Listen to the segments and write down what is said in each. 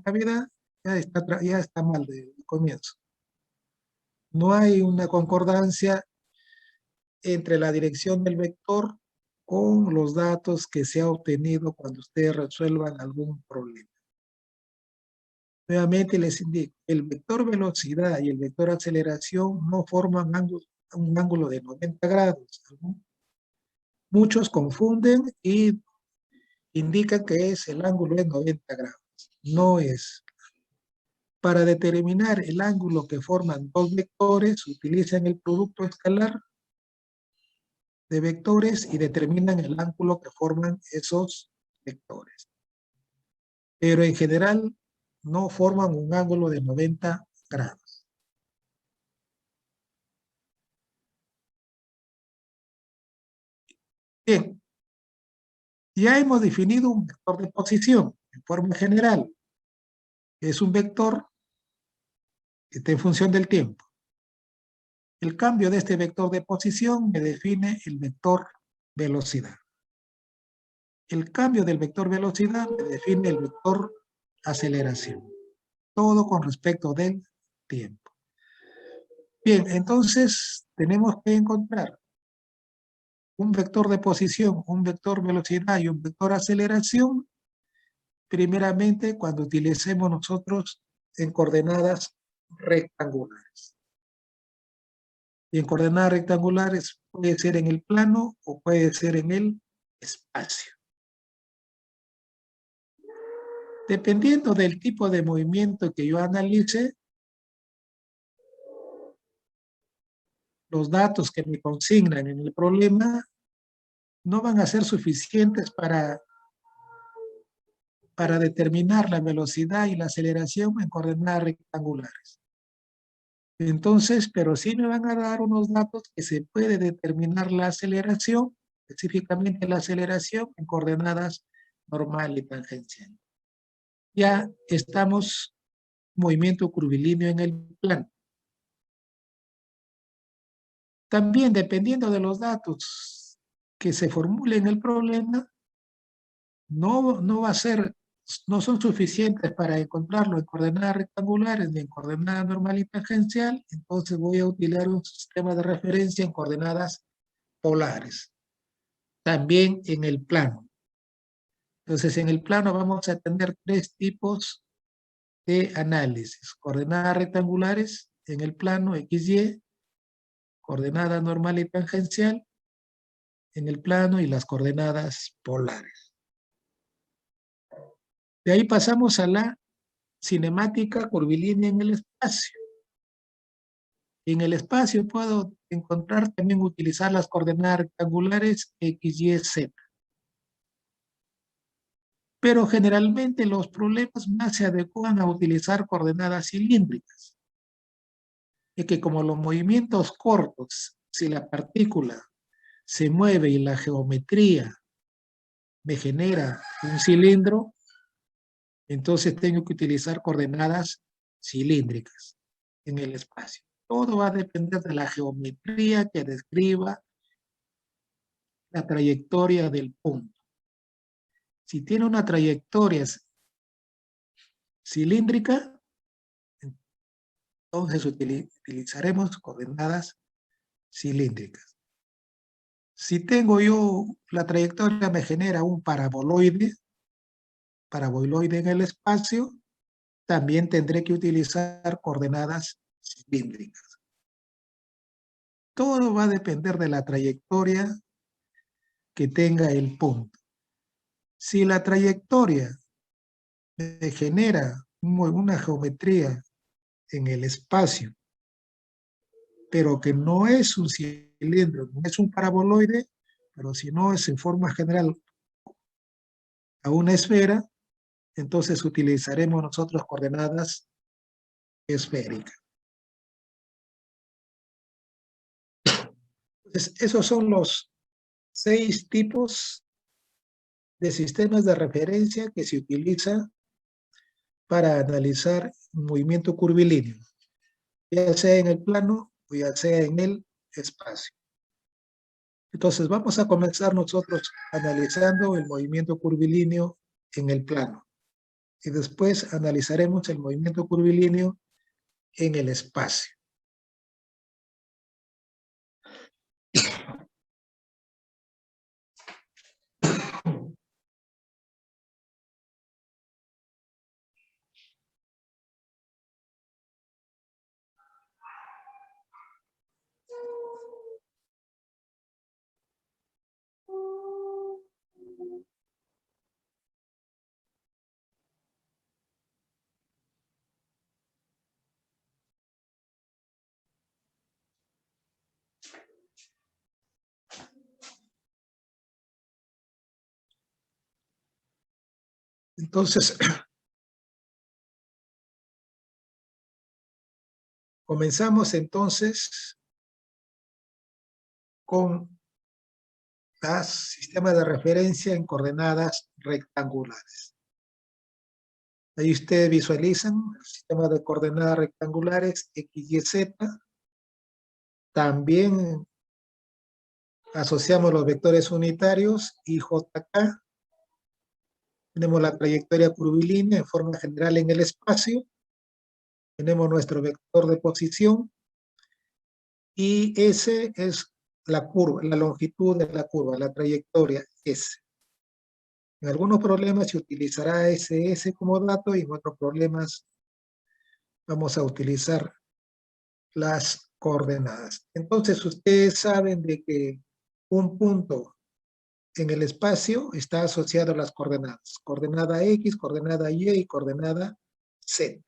concavidad, ya está mal de comienzo. No hay una concordancia entre la dirección del vector con los datos que se ha obtenido cuando ustedes resuelvan algún problema. Nuevamente les indico, el vector velocidad y el vector aceleración no forman un ángulo de 90 grados. Muchos confunden y indican que es el ángulo de 90 grados. No es. Para determinar el ángulo que forman dos vectores, utilizan el producto escalar de vectores y determinan el ángulo que forman esos vectores. Pero en general no forman un ángulo de 90 grados. Bien, ya hemos definido un vector de posición en forma general. Es un vector que está en función del tiempo. El cambio de este vector de posición me define el vector velocidad. El cambio del vector velocidad me define el vector aceleración. Todo con respecto del tiempo. Bien, entonces tenemos que encontrar un vector de posición, un vector velocidad y un vector aceleración, primeramente cuando utilicemos nosotros en coordenadas rectangulares. Y en coordenadas rectangulares puede ser en el plano o puede ser en el espacio. Dependiendo del tipo de movimiento que yo analice, los datos que me consignan en el problema no van a ser suficientes para determinar la velocidad y la aceleración en coordenadas rectangulares. Entonces, pero sí me van a dar unos datos que se puede determinar la aceleración, específicamente la aceleración en coordenadas normal y tangencial. Ya estamos movimiento curvilíneo en el plano. También, dependiendo de los datos que se formulen en el problema, no son suficientes para encontrarlo en coordenadas rectangulares ni en coordenada normal y tangencial, entonces voy a utilizar un sistema de referencia en coordenadas polares. También en el plano. Entonces, en el plano vamos a tener tres tipos de análisis. Coordenadas rectangulares en el plano XY, coordenada normal y tangencial en el plano y las coordenadas polares. De ahí pasamos a la cinemática curvilínea en el espacio. En el espacio puedo encontrar también utilizar las coordenadas rectangulares X, Y, Z. Pero generalmente los problemas más se adecuan a utilizar coordenadas cilíndricas. Es que como los movimientos cortos, si la partícula se mueve y la geometría me genera un cilindro, entonces tengo que utilizar coordenadas cilíndricas en el espacio. Todo va a depender de la geometría que describa la trayectoria del punto. Si tiene una trayectoria cilíndrica, entonces utilizaremos coordenadas cilíndricas. Si tengo yo, la trayectoria me genera un paraboloide en el espacio, también tendré que utilizar coordenadas cilíndricas. Todo va a depender de la trayectoria que tenga el punto. Si la trayectoria me genera una geometría en el espacio, pero que no es un cilindro, no es un paraboloide, pero si no es en forma general a una esfera, entonces utilizaremos nosotros coordenadas esféricas. Entonces, esos son los 6 tipos de sistemas de referencia que se utiliza para analizar un movimiento curvilíneo, ya sea en el plano o ya sea en el espacio. Entonces vamos a comenzar nosotros analizando el movimiento curvilíneo en el plano. y después analizaremos el movimiento curvilíneo en el espacio. Entonces, comenzamos entonces con el sistema de referencia en coordenadas rectangulares. Ahí ustedes visualizan el sistema de coordenadas rectangulares X, Y, Z. También asociamos los vectores unitarios I, J, K. Tenemos la trayectoria curvilínea en forma general en el espacio. Tenemos nuestro vector de posición. Y S es la curva, la longitud de la curva, la trayectoria S. En algunos problemas se utilizará SS como dato y en otros problemas vamos a utilizar las coordenadas. Entonces ustedes saben de que un punto en el espacio está asociado a las coordenadas. Coordenada X, coordenada Y y coordenada Z.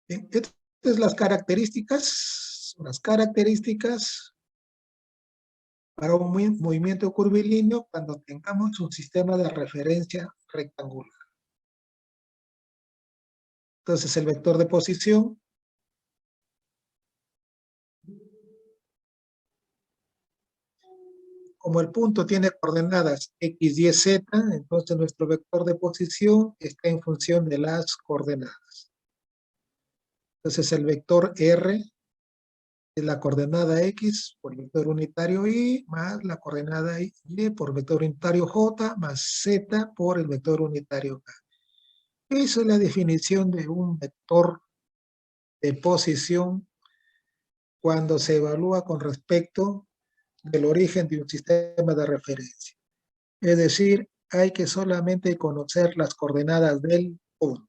Bien, estas son las características para un movimiento curvilíneo cuando tengamos un sistema de referencia rectangular. Entonces el vector de posición como el punto tiene coordenadas X, Y, Z, entonces nuestro vector de posición está en función de las coordenadas. Entonces el vector R es la coordenada X por el vector unitario Y más la coordenada Y por el vector unitario J más Z por el vector unitario K. Esa es la definición de un vector de posición cuando se evalúa con respecto del origen de un sistema de referencia. Es decir, hay que solamente conocer las coordenadas del punto.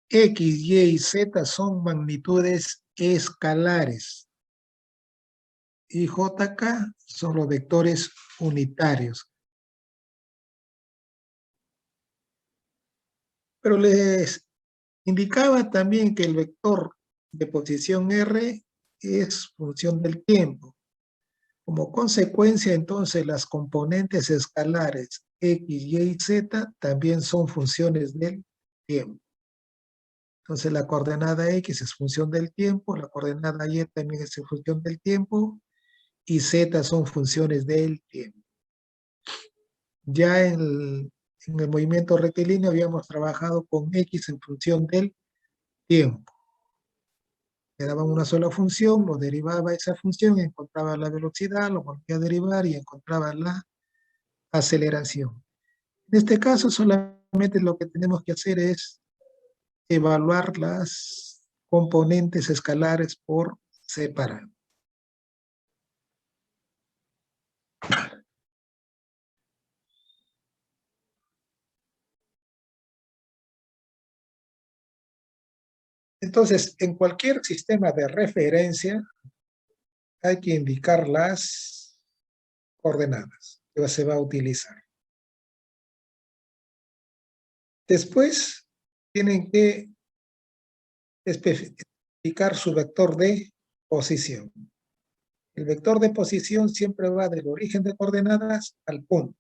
X, Y y Z son magnitudes escalares. Y JK son los vectores unitarios. Pero les indicaba también que el vector de posición R es función del tiempo. Como consecuencia, entonces, las componentes escalares X, Y y Z también son funciones del tiempo. Entonces, la coordenada X es función del tiempo, la coordenada Y también es función del tiempo, y Z son funciones del tiempo. Ya en el movimiento rectilíneo habíamos trabajado con X en función del tiempo. Le daban una sola función, lo derivaba esa función, encontraba la velocidad, lo volvía a derivar y encontraba la aceleración. En este caso, solamente lo que tenemos que hacer es evaluar las componentes escalares por separado. Entonces, en cualquier sistema de referencia hay que indicar las coordenadas que se va a utilizar. Después, tienen que especificar su vector de posición. El vector de posición siempre va del origen de coordenadas al punto.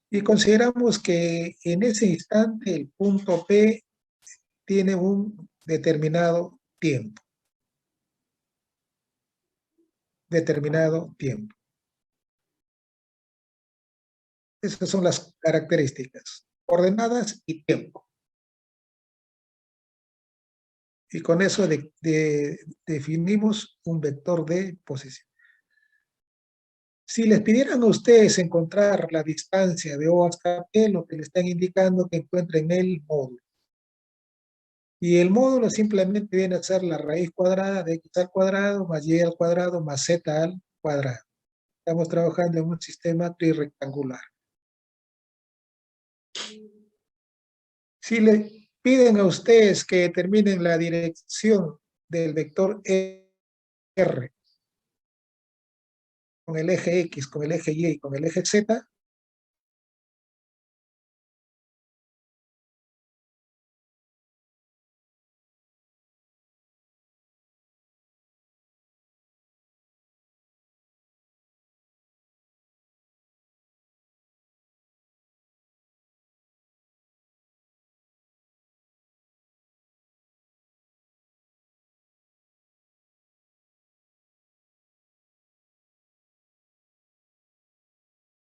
Y consideramos que en ese instante el punto P tiene un determinado tiempo. Esas son las características, coordenadas y tiempo. Y con eso definimos un vector de posición. Si les pidieran a ustedes encontrar la distancia de O hasta P, lo que le están indicando que encuentren el módulo. Y el módulo simplemente viene a ser la raíz cuadrada de x al cuadrado más y al cuadrado más z al cuadrado. Estamos trabajando en un sistema trirrectangular. Si le piden a ustedes que determinen la dirección del vector R con el eje X, con el eje Y y con el eje Z,